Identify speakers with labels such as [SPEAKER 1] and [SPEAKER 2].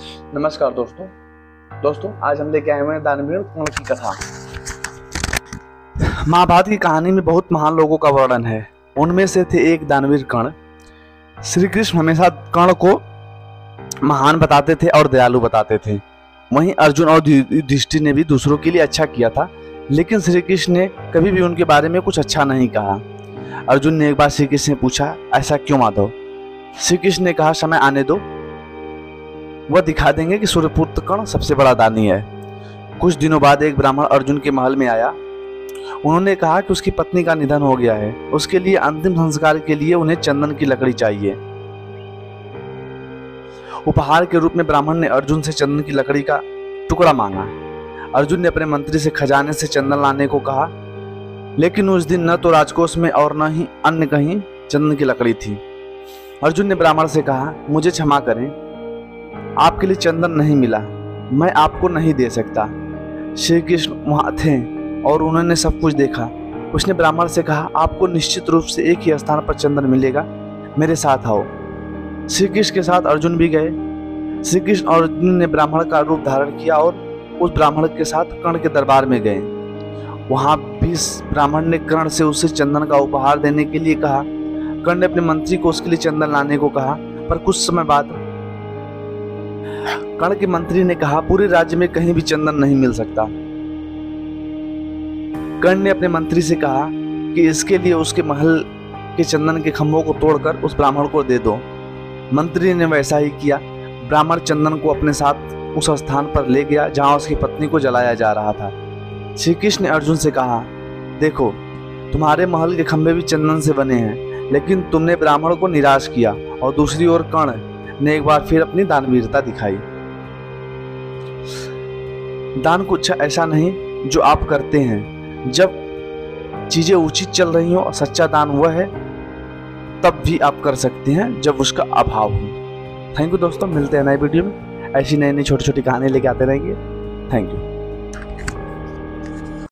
[SPEAKER 1] नमस्कार दोस्तों आज हम लेके आए हुए हैं दानवीर कर्ण की कथा। महाभारत की कहानी में बहुत महान लोगों का वर्णन है। उनमें से थे एक दानवीर कर्ण। श्री कृष्ण हमेशा कर्ण को महान बताते थे और दयालु बताते थे। वहीं अर्जुन और युधिष्ठिर ने भी दूसरों के लिए अच्छा किया था, लेकिन श्री कृष्ण ने कभी भी उनके बारे में कुछ अच्छा नहीं कहा। अर्जुन ने एक बार श्री कृष्ण से पूछा, ऐसा क्यों माधव? श्री कृष्ण ने कहा, समय आने दो, वह दिखा देंगे कि सूर्यपुत्र कर्ण सबसे बड़ा दानी है। कुछ दिनों बाद एक ब्राह्मण अर्जुन के महल में आया। उन्होंने कहा कि उसकी पत्नी का निधन हो गया है, उसके लिए अंतिम संस्कार के लिए उन्हें चंदन की लकड़ी चाहिए। उपहार के रूप में ब्राह्मण ने अर्जुन से चंदन की लकड़ी का टुकड़ा मांगा। अर्जुन ने अपने मंत्री से खजाने से चंदन लाने को कहा, लेकिन उस दिन न तो राजकोष में और न ही अन्य कहीं चंदन की लकड़ी थी। अर्जुन ने ब्राह्मण से कहा, मुझे क्षमा करें, आपके लिए चंदन नहीं मिला, मैं आपको नहीं दे सकता। श्री कृष्ण वहां थे और उन्होंने सब कुछ देखा। उसने ब्राह्मण से कहा, आपको निश्चित रूप से एक ही स्थान पर चंदन मिलेगा, मेरे साथ आओ। श्री कृष्ण के साथ अर्जुन भी गए। श्री कृष्ण और अर्जुन ने ब्राह्मण का रूप धारण किया और उस ब्राह्मण के साथ कर्ण के दरबार में गए। वहां भी ब्राह्मण ने कर्ण से उसे चंदन का उपहार देने के लिए कहा। कर्ण ने अपने मंत्री को उसके लिए चंदन लाने को कहा, पर कुछ समय बाद कर्ण के मंत्री ने कहा, पूरे राज्य में कहीं भी चंदन नहीं मिल सकता। कर्ण ने अपने मंत्री से कहा कि इसके लिए उसके महल के चंदन के खंभों को तोड़कर उस ब्राह्मण को दे दो। मंत्री ने वैसा ही किया। ब्राह्मण चंदन को अपने साथ उस स्थान पर ले गया जहां उसकी पत्नी को जलाया जा रहा था। श्री कृष्ण ने अर्जुन से कहा, देखो, तुम्हारे महल के खंभे भी चंदन से बने हैं, लेकिन तुमने ब्राह्मण को निराश किया। और दूसरी ओर कर्ण ने एक बार फिर अपनी दानवीरता दिखाई। दान कुछ ऐसा नहीं जो आप करते हैं जब चीजें उचित चल रही हो, और सच्चा दान वह है तब भी आप कर सकते हैं जब उसका अभाव हो। थैंक यू दोस्तों, मिलते हैं नए वीडियो में। ऐसी नई नई छोटी छोटी कहानी लेके आते रहेंगे। Thank you.